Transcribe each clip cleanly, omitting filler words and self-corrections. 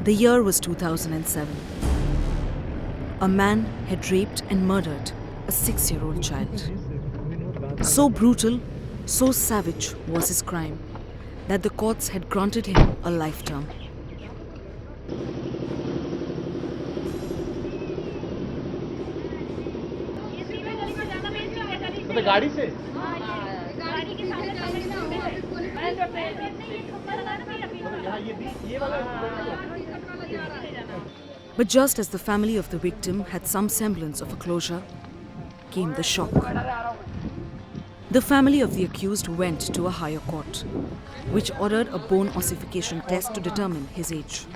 The year was 2007. A man had raped and murdered a 6-year-old child. So brutal, so savage was his crime that the courts had granted him a life term. But just as the family of the victim had some semblance of a closure, came the shock. The family of the accused went to a higher court, which ordered a bone ossification test to determine his age.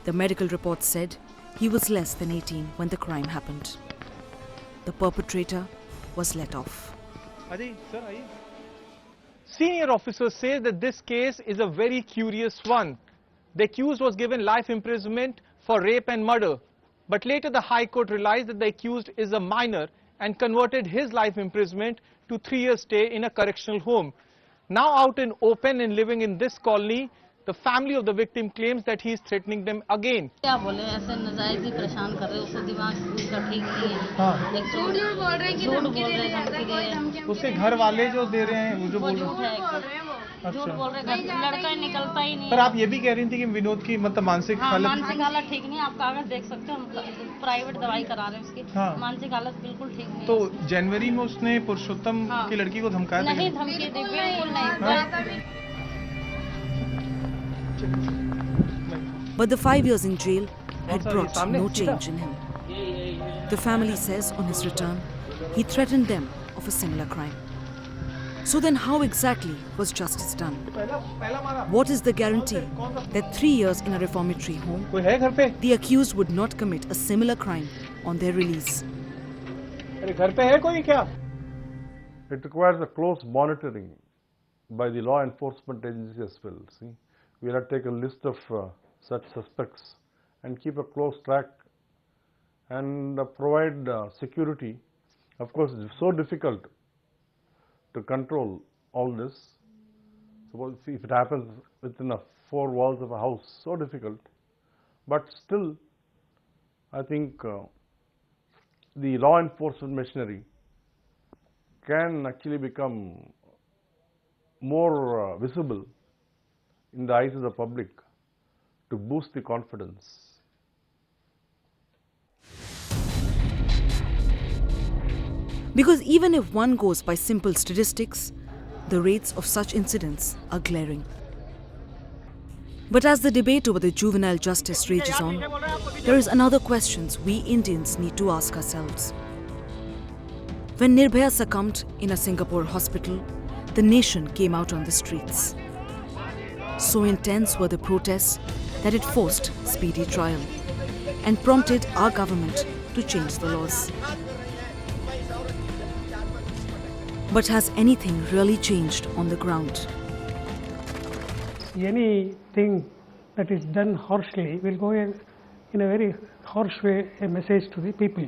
The medical report said he was less than 18 when the crime happened. The perpetrator was let off. Senior officers say that this case is a very curious one. The accused was given life imprisonment for rape and murder, but later the High Court realized that the accused is a minor and converted his life imprisonment to 3 years stay in a correctional home. Now out in open and living in this colony, the family of the victim claims that he is threatening them again. क्या बोले ऐसे नजायज ही परेशान कर रहे उसका दिमाग उसका ठीक नहीं है झूठ बोल रहे हैं धमकी दे रहे हैं उसके घर वाले जो दे रहे हैं वो जो बोल रहे हैं झूठ बोल रहे हैं लड़का निकलता ही नहीं। पर आप ये भी कह रही थी कि विनोद की मतलब मानसिक हालत ठीक नहीं। आप कागज देख सकते हो, हम प्राइवेट दवाई करा रहे हैं उसकी। मानसिक हालत बिल्कुल ठीक नहीं। तो जनवरी में उसने पुरुषोत्तम की लड़की को धमकाया? नहीं धमकी दी, बिल्कुल नहीं। But the 5 years in jail had brought no change in him. The family says on his return, he threatened them of a similar crime. So then how exactly was justice done? What is the guarantee that 3 years in a reformatory home, the accused would not commit a similar crime on their release? It requires a close monitoring by the law enforcement agency as well. See, we'll have to take a list of such suspects and keep a close track and provide security. Of course, it's so difficult to control all this. Suppose if it happens within the 4 walls of a house, so difficult. But still, I think the law enforcement machinery can actually become more visible in the eyes of the public to boost the confidence. Because even if one goes by simple statistics, the rates of such incidents are glaring. But as the debate over the juvenile justice rages on, there is another question we Indians need to ask ourselves. When Nirbhaya succumbed in a Singapore hospital, the nation came out on the streets. So intense were the protests that it forced speedy trial and prompted our government to change the laws. But has anything really changed on the ground? Anything that is done harshly will go in a very harsh way a message to the people,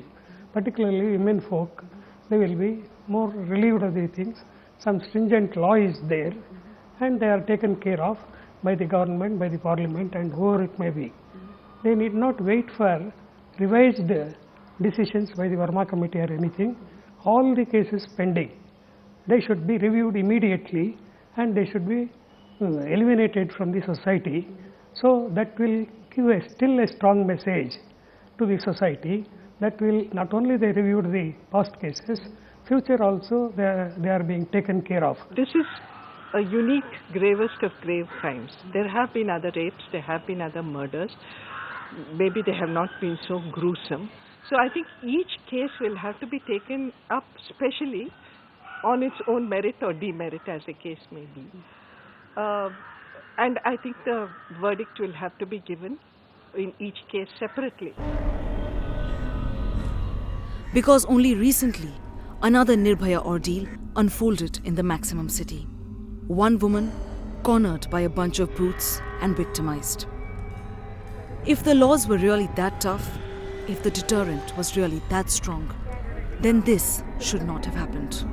particularly women folk. They will be more relieved of these things. Some stringent law is there and they are taken care of by the government, by the parliament and whoever it may be. They need not wait for revised decisions by the Verma committee or anything. All the cases pending, they should be reviewed immediately and they should be eliminated from the society. So that will give still a strong message to the society that will not only they reviewed the past cases, future also they are being taken care of. This is a unique, gravest of grave crimes. There have been other rapes, there have been other murders. Maybe they have not been so gruesome. So I think each case will have to be taken up specially on its own merit or demerit as the case may be. And I think the verdict will have to be given in each case separately. Because only recently, another Nirbhaya ordeal unfolded in the maximum city. One woman cornered by a bunch of brutes and victimized. If the laws were really that tough, if the deterrent was really that strong, then this should not have happened.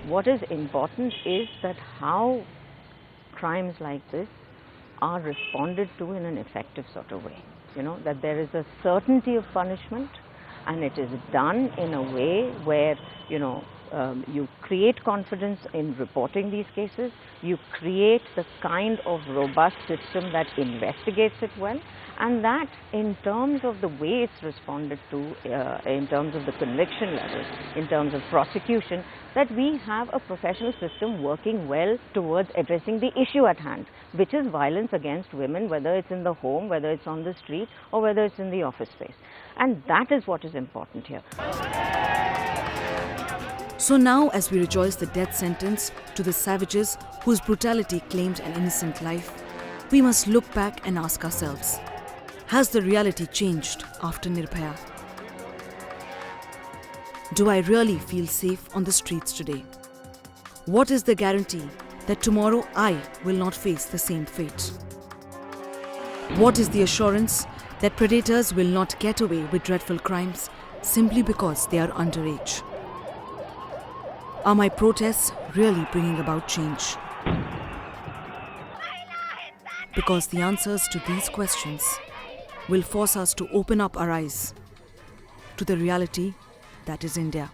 What is important is that how crimes like this are responded to in an effective sort of way. You know, that there is a certainty of punishment, and it is done in a way where, you know, you create confidence in reporting these cases, you create the kind of robust system that investigates it well, and that in terms of the way it's responded to, in terms of the conviction level, in terms of prosecution, that we have a professional system working well towards addressing the issue at hand, which is violence against women, whether it's in the home, whether it's on the street, or whether it's in the office space. And that is what is important here. So now, as we rejoice the death sentence to the savages whose brutality claimed an innocent life, we must look back and ask ourselves, has the reality changed after Nirbhaya? Do I really feel safe on the streets today? What is the guarantee that tomorrow I will not face the same fate? What is the assurance that predators will not get away with dreadful crimes simply because they are underage? Are my protests really bringing about change? Because the answers to these questions will force us to open up our eyes to the reality that is India.